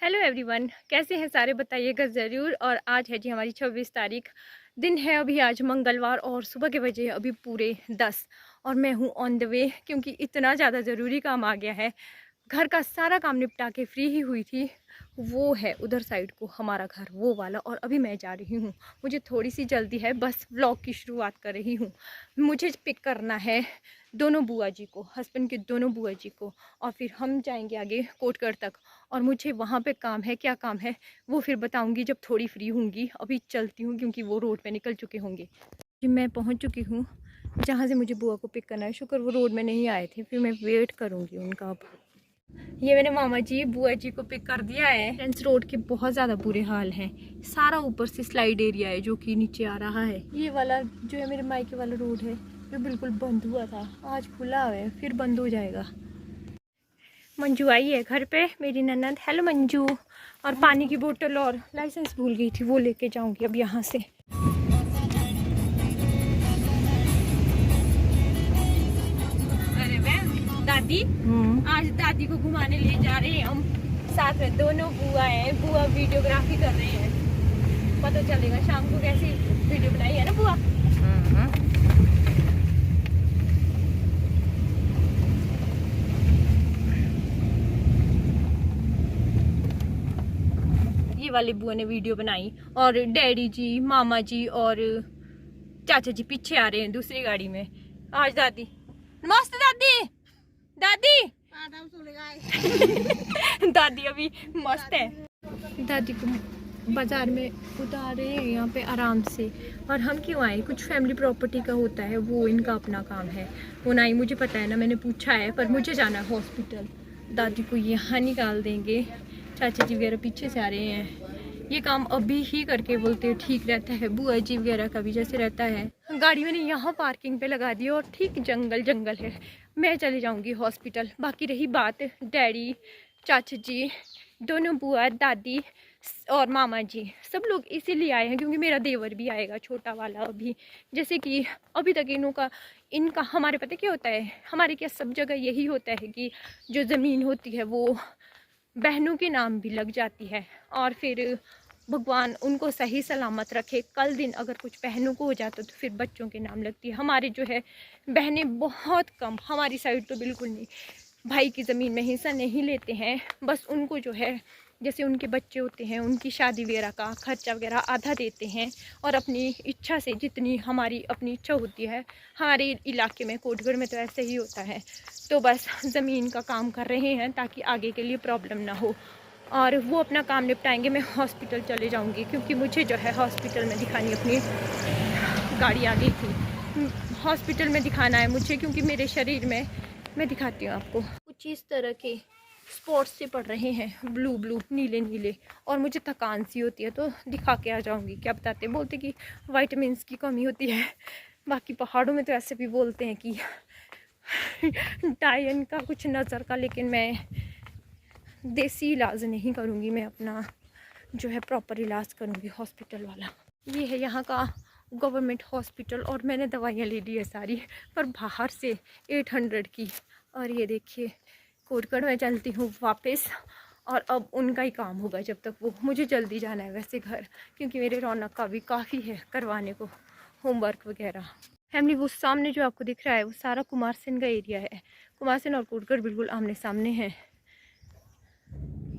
Hello everyone, कैसे हैं सारे बताइएगा ज़रूर। और आज है जी हमारी 26 तारीख, दिन है अभी आज मंगलवार और सुबह के बजे अभी पूरे 10 और मैं हूँ ऑन द वे क्योंकि इतना ज़्यादा ज़रूरी काम आ गया है। घर का सारा काम निपटा के फ्री ही हुई थी। वो है उधर साइड को हमारा घर वो वाला, और अभी मैं जा रही हूँ। मुझे थोड़ी सी जल्दी है, बस व्लॉग की शुरुआत कर रही हूँ। मुझे पिक करना है दोनों बुआ जी को, हस्बैंड के दोनों बुआ जी को, और फिर हम जाएंगे आगे कोटगढ़ तक। और मुझे वहाँ पे काम है, क्या काम है वो फिर बताऊँगी जब थोड़ी फ्री होंगी। अभी चलती हूँ क्योंकि वो रोड पे निकल चुके होंगे। मैं पहुँच चुकी हूँ जहाँ से मुझे बुआ को पिक करना है। शुक्र वो रोड में नहीं आए थे, फिर मैं वेट करूँगी उनका। अब ये मैंने मामा जी बुआ जी को पिक कर दिया है। फ्रेंड्स, रोड के बहुत ज़्यादा बुरे हाल हैं। सारा ऊपर से स्लाइड एरिया है जो कि नीचे आ रहा है। ये वाला जो है मेरे मायके वाला रोड है, जो बिल्कुल बंद हुआ था, आज खुला है, फिर बंद हो जाएगा। मंजू आई है घर पे, मेरी ननद। हेलो मंजू। और पानी की बोतल और लाइसेंस भूल गई थी, वो लेके जाऊंगी अब यहाँ से। अरे दादी, आज दादी को घुमाने ले जा रहे हैं हम। साथ में दोनों बुआ हैं। बुआ वीडियोग्राफी कर रहे हैं, पता चलेगा शाम को कैसी वीडियो बनाई है ना बुआ। ये वाली बुआ ने वीडियो बनाई, और डैडी जी, मामा जी और चाचा जी पीछे आ रहे हैं दूसरी गाड़ी में। आज दादी मस्त, दादी दादी दादी अभी मस्त है। दादी को बाजार में उतारे हैं यहाँ पे आराम से। और हम क्यों आए, कुछ फैमिली प्रॉपर्टी का होता है, वो इनका अपना काम है। वो ना ही मुझे पता है ना मैंने पूछा है, पर मुझे जाना है हॉस्पिटल। दादी को यहाँ निकाल देंगे। चाचा जी वगैरह पीछे से आ रहे हैं। ये काम अभी ही करके बोलते हैं ठीक रहता है। बुआ जी वगैरह का भी जैसे रहता है। गाड़ी मैंने यहाँ पार्किंग पे लगा दी और ठीक जंगल जंगल है। मैं चली जाऊँगी हॉस्पिटल। बाकी रही बात डैडी, चाचा जी, दोनों बुआ, दादी और मामा जी, सब लोग इसीलिए आए हैं क्योंकि मेरा देवर भी आएगा, छोटा वाला। अभी जैसे कि अभी तक इनका हमारे पता क्या होता है, हमारे क्या सब जगह यही होता है कि जो ज़मीन होती है वो बहनों के नाम भी लग जाती है। और फिर भगवान उनको सही सलामत रखे, कल दिन अगर कुछ बहनों को हो जाता तो फिर बच्चों के नाम लगती है। हमारे जो है बहनें बहुत कम, हमारी साइड तो बिल्कुल नहीं, भाई की ज़मीन में हिस्सा नहीं लेते हैं। बस उनको जो है जैसे उनके बच्चे होते हैं उनकी शादी वगैरह का खर्चा वगैरह आधा देते हैं, और अपनी इच्छा से जितनी हमारी अपनी इच्छा होती है। हमारे इलाके में कोटगढ़ में तो ऐसे ही होता है। तो बस ज़मीन का काम कर रहे हैं ताकि आगे के लिए प्रॉब्लम ना हो। और वो अपना काम निपटाएंगे, मैं हॉस्पिटल चले जाऊंगी क्योंकि मुझे जो है हॉस्पिटल में दिखानी, अपनी गाड़ी आ गई थी, हॉस्पिटल में दिखाना है मुझे क्योंकि मेरे शरीर में, मैं दिखाती हूँ आपको, कुछ इस तरह के स्पॉट्स से पड़ रहे हैं, ब्लू ब्लू नीले नीले। और मुझे थकान सी होती है तो दिखा के आ जाऊंगी। क्या बताते हैं, बोलते कि विटामिन की कमी होती है। बाकी पहाड़ों में तो ऐसे भी बोलते हैं कि डायन का कुछ नज़र का, लेकिन मैं देसी इलाज नहीं करूँगी, मैं अपना जो है प्रॉपर इलाज करूँगी हॉस्पिटल वाला। ये है यहाँ का गवर्नमेंट हॉस्पिटल, और मैंने दवाइयाँ ले ली है सारी, पर बाहर से 800 की। और ये देखिए कोटगढ़ में चलती हूँ वापस, और अब उनका ही काम होगा जब तक वो, मुझे जल्दी जाना है वैसे घर, क्योंकि मेरे रौनक का भी काफ़ी है करवाने को, होमवर्क वगैरह। फैमिली, वो सामने जो आपको दिख रहा है वो सारा कुमारसेन का एरिया है। कुमारसेन और कोटगढ़ बिल्कुल आमने सामने हैं।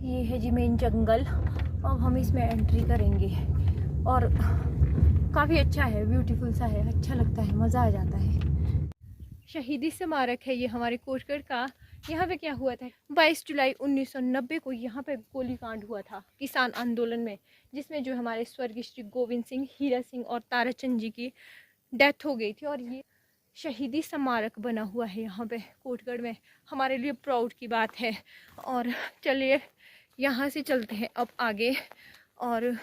ये है जी मेन जंगल। अब हम इसमें एंट्री करेंगे, और काफ़ी अच्छा है, ब्यूटीफुल सा है, अच्छा लगता है, मज़ा आ जाता है। शहीदी स्मारक है ये हमारे कोटगढ़ का। यहाँ पे क्या हुआ था, 22 जुलाई 1990 को यहाँ पे गोलीकांड हुआ था किसान आंदोलन में, जिसमें जो हमारे स्वर्गीय श्री गोविंद सिंह, हीरा सिंह और ताराचंद जी की डेथ हो गई थी। और ये शहीदी स्मारक बना हुआ है यहाँ पे कोटगढ़ में, हमारे लिए प्राउड की बात है। और चलिए यहाँ से चलते हैं अब आगे, और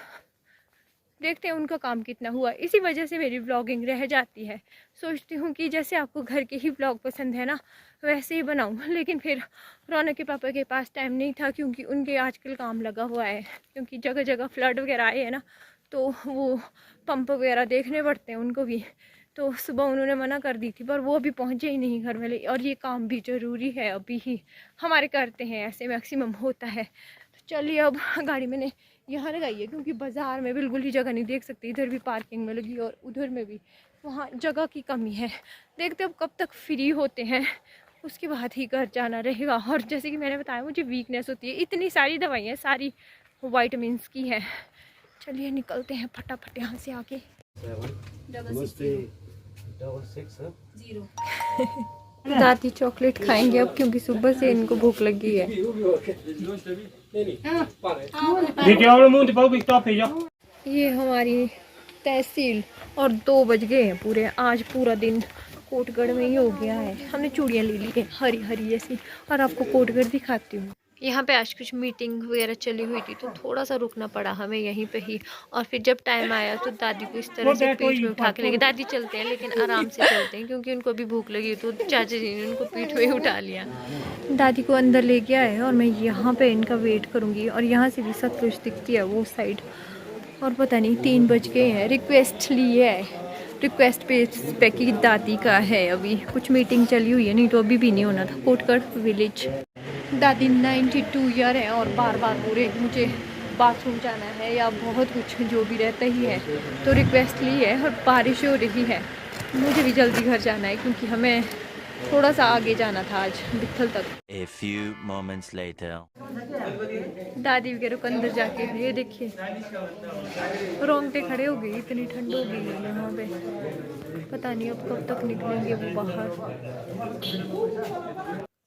देखते हैं उनका काम कितना हुआ। इसी वजह से मेरी व्लॉगिंग रह जाती है। सोचती हूँ कि जैसे आपको घर के ही व्लॉग पसंद है ना, वैसे ही बनाऊँ, लेकिन फिर रौनक के पापा के पास टाइम नहीं था क्योंकि उनके आजकल काम लगा हुआ है, क्योंकि जगह जगह फ्लड वगैरह आए हैं ना, तो वो पंप वगैरह देखने पड़ते हैं उनको भी। तो सुबह उन्होंने मना कर दी थी, पर वो अभी पहुँचे ही नहीं घर वाले। और ये काम भी ज़रूरी है, अभी ही हमारे करते हैं, ऐसे मैक्सिमम होता है। तो चलिए अब गाड़ी मैंने यहाँ लगाई है क्योंकि बाज़ार में बिल्कुल ही जगह नहीं देख सकती। इधर भी पार्किंग में लगी और उधर में भी, वहाँ जगह की कमी है। देखते अब कब तक फ्री होते हैं, उसके बाद ही घर जाना रहेगा। और जैसे कि मैंने बताया मुझे वीकनेस होती है, इतनी सारी दवाइयाँ सारी वाइटामिन्स की है। चलिए निकलते हैं फटाफट यहाँ से आके। दादी चॉकलेट खाएंगे अब क्योंकि सुबह से इनको भूख लगी है। ये हमारी तहसील और 2 बज गए हैं पूरे। आज पूरा दिन कोटगढ़ में ही हो गया है। हमने चूड़ियाँ ले ली हैं हरी हरी जैसी, और आपको कोटगढ़ दिखाती हूँ। यहाँ पे आज कुछ मीटिंग वगैरह चली हुई थी तो थोड़ा सा रुकना पड़ा हमें यहीं पे ही। और फिर जब टाइम आया तो दादी को इस तरह से पीठ में उठा के लेके, दादी चलते हैं लेकिन आराम से चलते हैं क्योंकि उनको भी भूख लगी, तो चाचा जी ने उनको पीठ में ही उठा लिया। दादी को अंदर ले गया है और मैं यहाँ पे इनका वेट करूँगी। और यहाँ से भी सतलुज दिखती है वो साइड। और पता नहीं 3 बज गए हैं। रिक्वेस्ट ली है, रिक्वेस्ट पे की दादी का है। अभी कुछ मीटिंग चली हुई है, नहीं तो अभी भी नहीं होना था। कोटगढ़ विलेज। दादी 92 ईयर है और बार बार पूरे मुझे बाथरूम जाना है या बहुत कुछ जो भी रहता ही है, तो रिक्वेस्ट ली है। और बारिश हो रही है, मुझे भी जल्दी घर जाना है क्योंकि हमें थोड़ा सा आगे जाना था आज बिथल तक। A few moments later. दादी वगैरह को अंदर जाके, ये देखिए रोंगटे खड़े हो गए, इतनी ठंड हो गई है यहाँ पे। पता नहीं अब कब तक निकलेंगे वो बाहर।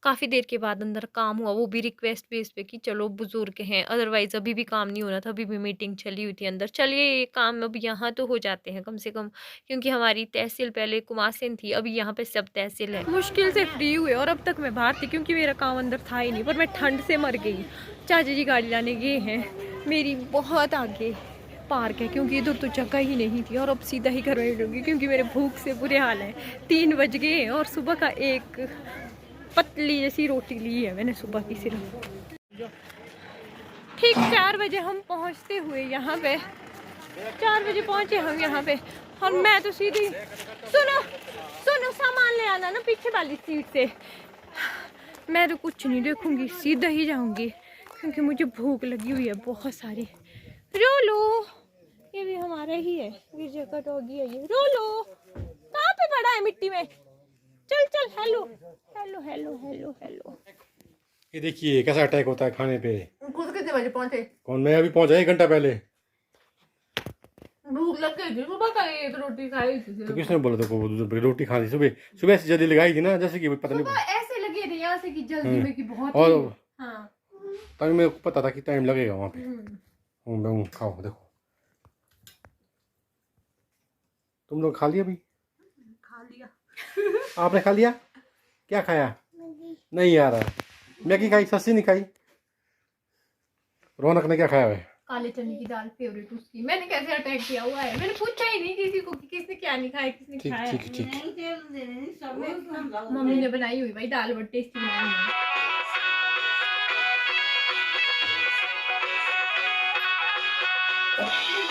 काफ़ी देर के बाद अंदर काम हुआ, वो भी रिक्वेस्ट बेस पे कि चलो बुजुर्ग हैं, अदरवाइज़ अभी भी काम नहीं होना था, अभी भी मीटिंग चली हुई थी अंदर। चलिए ये काम अब यहाँ तो हो जाते हैं कम से कम, क्योंकि हमारी तहसील पहले कुमासेन थी, अभी यहाँ पे सब तहसील है। मुश्किल से फ्री हुए और अब तक मैं बाहर थी क्योंकि मेरा काम अंदर था ही नहीं, पर मैं ठंड से मर गई। चाचा जी गाड़ी लाने गए हैं, मेरी बहुत आगे पार्क है क्योंकि इधर तो जगह ही नहीं थी। और अब सीधा ही घर में लूँगी क्योंकि मेरे भूख से बुरे हाल है। 3 बज गए हैं और सुबह का एक पतली जैसी रोटी ली है मैंने सुबह की सिर्फ। ठीक 4 बजे हम पहुंचते हुए यहाँ पे, 4 बजे पहुंचे हम यहाँ पे। और मैं तो सीधी, सुनो सुनो सामान ले आना ना पीछे वाली सीट से। मैं तो कुछ नहीं देखूंगी, सीधा ही जाऊंगी क्योंकि मुझे भूख लगी हुई है बहुत सारी। रोलो, ये भी हमारा ही है, गिरजा का डॉगी है ये। रोलो कहाँ पे पड़ा है मिट्टी में? चल चल, hello hello hello hello hello. ये देखिए कैसा अटैक होता है खाने पे। कितने बजे पहुंचे? कौन? मैं अभी पहुंचा 1 घंटा पहले। भूख लग गई थी, सुबह का एक रोटी खाई थी। तो किसने बोला तो रोटी खानी? सुबह सुबह से जल्दी लगाई थी ना, जैसे कि पता नहीं ऐसे लगे थे यहाँ से कि जल्दी में कि बहुत और हाँ। तभी मेरे को पता था कि टाइम लगेगा वहाँ पे। मैं खाओ देखो, तुम लोग खा लिया? अभी खा लिया। आपने खा लिया? क्या खाया? नहीं यार, मैगी खाई, सस्ती नहीं खाई। रौनक ने क्या खाया है? काले चने की दाल फेवरेट उसकी। मैंने कैसे अटैक किया हुआ है, मैंने पूछा ही नहीं किसी को कि किसने क्या नहीं खाया, किसने खाया। ठीक। मम्मी ने बनाई हुई भाई दाल, बड़ी टेस्टी बनाई है।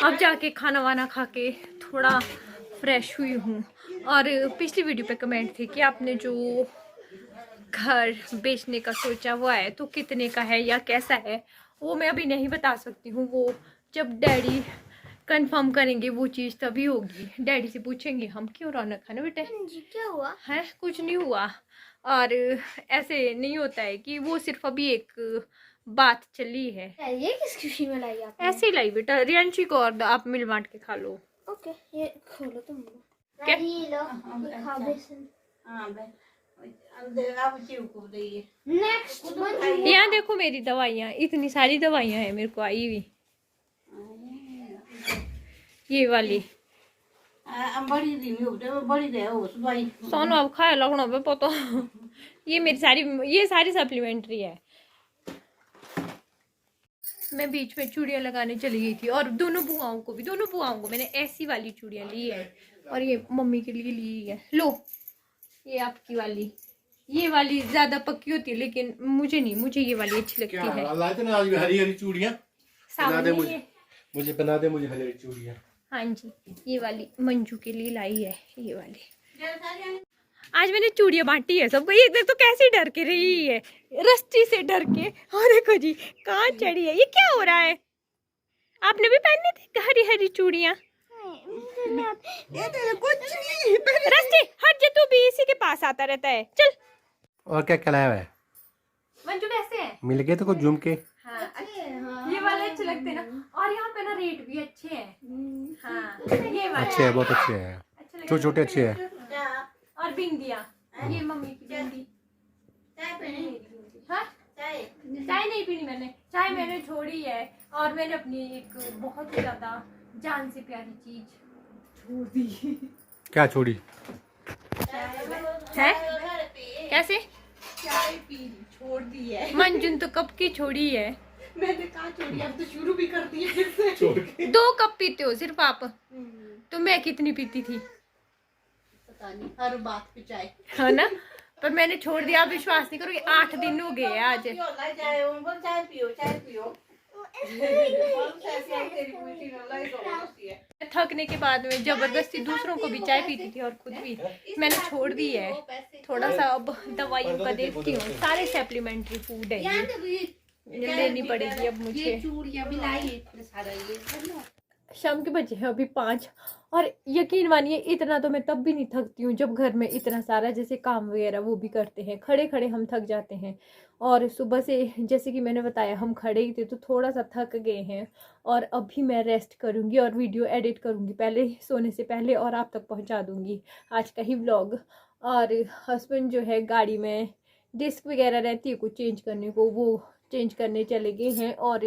अब जाके खाना वाना खा के थोड़ा फ्रेश हुई हूँ। और पिछली वीडियो पे कमेंट थे कि आपने जो घर बेचने का सोचा हुआ है तो कितने का है या कैसा है, वो मैं अभी नहीं बता सकती हूँ। वो जब डैडी कंफर्म करेंगे वो चीज़ तभी होगी। डैडी से पूछेंगे हम। क्यों रौनक है ना बेटे? क्या हुआ है? कुछ नहीं हुआ। और ऐसे नहीं होता है कि वो सिर्फ अभी एक बात चली है। ये किस खुशी में लाई आपने? ऐसे ही लाई बेटा, रियांशी को और आप मिल बांट के खा लो। ओके, ये खोलो तुम। क्या? ये लो, ये खा बेसन। नेक्स्ट यहाँ देखो मेरी दवाइयाँ, इतनी सारी दवाइयाँ हैं मेरे को आई हुई। ये वाली सोनू अब खाए लगना पे पता। ये मेरी सारी, ये सारी सप्लीमेंट्री है। मैं बीच में चूड़ियाँ लगाने चली गई थी और दोनों बुआओं को मैंने ऐसी वाली चूड़ियाँ ली है। और ये मम्मी के लिए ली है। लो ये आपकी वाली, ये वाली ज्यादा पक्की होती है लेकिन मुझे नहीं, मुझे ये वाली अच्छी लगती है। आज हरी हरी चूड़ियाँ मुझे बना दे, मुझे हरी हरी चूड़ियाँ। हाँ जी, ये वाली मंजू के लिए लाई है, ये वाली। आज मैंने चूड़ियाँ बांटी है सबको। ये देख तो कैसे डर के रही है, रस्सी से डर के। और देखो जी कहाँ चढ़ी है। ये क्या हो रहा है? आपने भी पहनने थे हरी हरी चूड़ियाँ? रस्सी हट जा, तू भी इसी के पास आता रहता है। चल। और क्या क्या लाया हुआ है? मंजू कैसे है? मिल गए तो कुछ झूम के। हाँ, ये वाले अच्छे लगते हैं ना, और यहाँ पे ना रेट भी अच्छे हैं। हाँ, ये वाले अच्छे है, बहुत अच्छे है, छोटे छोटे अच्छे है। और बिंदिया, ये मम्मी की बिंदी। हाँ? चाय नहीं पीनी मैंने, चाय मैंने छोड़ी है। और मैंने अपनी एक बहुत ही ज्यादा जान से प्यारी चीज छोड़ दी। क्या छोड़ी? है कैसे? चाय पी छोड़ दी है मंजुन तो कब की छोड़ी है। मैंने कहा छोड़ी, अब तो शुरू भी कर दी है फिर से। 2 कप पीते हो सिर्फ आप, तो मैं कितनी पीती थी पता नहीं, हर बात पे चाय है ना। पर मैंने छोड़ दिया, आप विश्वास नहीं करोगे 8 दिन हो गए आज। चाय पियो चाय पियो। थकने के बाद में जबरदस्ती दूसरों को भी चाय पीती थी और खुद भी मैंने छोड़ दी है। थोड़ा सा अब दवाइयों का देखती हूँ, सारे सप्लीमेंट्री फूड है ये लेनी पड़ेगी अब मुझे। चूड़ियां भी लाई इतने सारा ये। शाम के बजे हैं अभी 5, और यकीन मानिए इतना तो मैं तब भी नहीं थकती हूँ जब घर में इतना सारा जैसे काम वगैरह वो भी करते हैं। खड़े खड़े हम थक जाते हैं, और सुबह से जैसे कि मैंने बताया हम खड़े ही थे तो थोड़ा सा थक गए हैं। और अभी मैं रेस्ट करूँगी और वीडियो एडिट करूँगी पहले सोने से पहले, और आप तक पहुँचा दूँगी आज का ही व्लॉग। और हस्बैंड जो है गाड़ी में डिस्क वगैरह रहती है कुछ चेंज करने को, वो चेंज करने चले गए हैं। और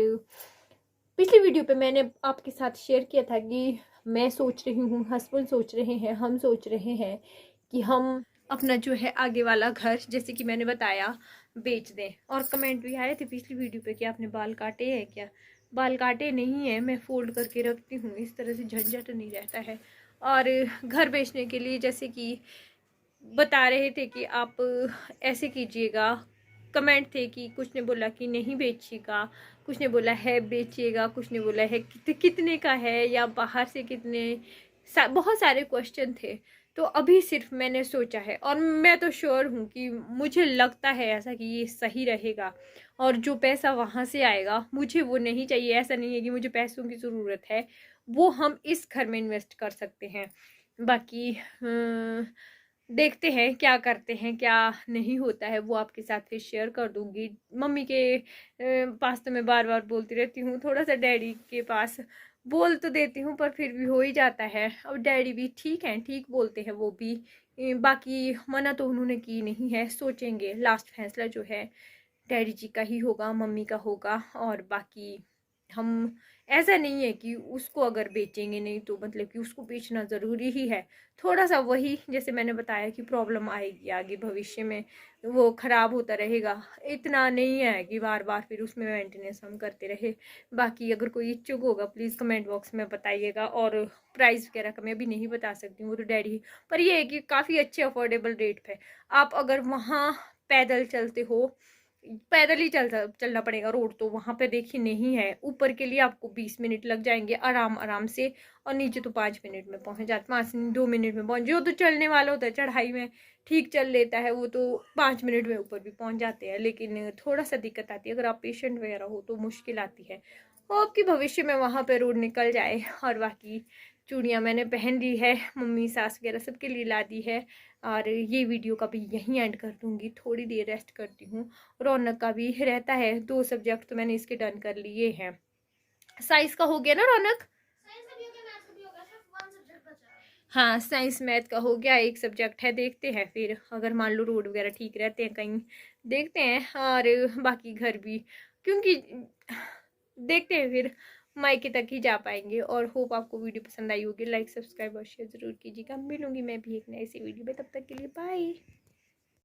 पिछली वीडियो पे मैंने आपके साथ शेयर किया था कि मैं सोच रही हूँ, हस्बैंड सोच रहे हैं, हम सोच रहे हैं कि हम अपना जो है आगे वाला घर जैसे कि मैंने बताया बेच दें। और कमेंट भी आए थे पिछली वीडियो पे कि आपने बाल काटे हैं क्या। बाल काटे नहीं है, मैं फोल्ड करके रखती हूँ, इस तरह से झंझट नहीं रहता है। और घर बेचने के लिए जैसे कि बता रहे थे कि आप ऐसे कीजिएगा, कमेंट थे कि कुछ ने बोला कि नहीं बेचिएगा, कुछ ने बोला है बेचिएगा, कुछ ने बोला है कितने का है या बाहर से कितने बहुत सारे क्वेश्चन थे। तो अभी सिर्फ मैंने सोचा है, और मैं तो श्योर हूँ कि मुझे लगता है ऐसा कि ये सही रहेगा। और जो पैसा वहाँ से आएगा मुझे वो नहीं चाहिए। ऐसा नहीं है कि मुझे पैसों की ज़रूरत है, वो हम इस घर में इन्वेस्ट कर सकते हैं। बाकी देखते हैं क्या करते हैं, क्या नहीं होता है वो आपके साथ फिर शेयर कर दूंगी। मम्मी के पास तो मैं बार बार बोलती रहती हूँ, थोड़ा सा डैडी के पास बोल तो देती हूँ पर फिर भी हो ही जाता है। अब डैडी भी ठीक हैं, ठीक बोलते हैं वो भी। बाकी मना तो उन्होंने की नहीं है, सोचेंगे। लास्ट फैसला जो है डैडी जी का ही होगा, मम्मी का होगा। और बाकी हम ऐसा नहीं है कि उसको अगर बेचेंगे नहीं तो मतलब कि उसको बेचना ज़रूरी ही है। थोड़ा सा वही जैसे मैंने बताया कि प्रॉब्लम आएगी आगे भविष्य में, वो ख़राब होता रहेगा। इतना नहीं है कि बार बार फिर उसमें मेंटेनेंस हम करते रहे। बाकी अगर कोई इच्छुक होगा प्लीज़ कमेंट बॉक्स में बताइएगा। और प्राइस वगैरह का मैं अभी नहीं बता सकती हूँ, वो तो डैडी। पर ये है कि काफ़ी अच्छे अफोर्डेबल रेट पे आप अगर वहाँ पैदल चलते हो, पैदल ही चलना पड़ेगा। रोड तो वहाँ पे देखिए नहीं है। ऊपर के लिए आपको 20 मिनट लग जाएंगे आराम से, और नीचे तो 5 मिनट में पहुँच जाते, 2 मिनट में पहुँच। जो तो चलने वाला होता है चढ़ाई में ठीक चल लेता है, वो तो 5 मिनट में ऊपर भी पहुँच जाते हैं। लेकिन थोड़ा सा दिक्कत आती है अगर आप पेशेंट वगैरह हो तो मुश्किल आती है। और आपकी भविष्य में वहाँ पर रोड निकल जाए। और बाकी चूड़ियाँ मैंने पहन ली है, मम्मी सास वगैरह सबके लिए ला दी है। और ये वीडियो का भी यहीं एंड कर दूँगी, थोड़ी देर रेस्ट करती हूँ। रौनक का भी रहता है, 2 सब्जेक्ट तो मैंने इसके डन कर लिए हैं। साइंस का हो गया ना रौनक? हाँ साइंस मैथ का हो गया, 1 सब्जेक्ट है। देखते हैं फिर अगर मान लो रोड वगैरह ठीक रहते हैं कहीं, देखते हैं। और बाकी घर भी, क्योंकि देखते हैं फिर मायके तक ही जा पाएंगे। और होप आपको वीडियो पसंद आई होगी। लाइक सब्सक्राइब और शेयर ज़रूर कीजिएगा। मिलूंगी मैं भी एक नई सी वीडियो में, तब तक के लिए बाय।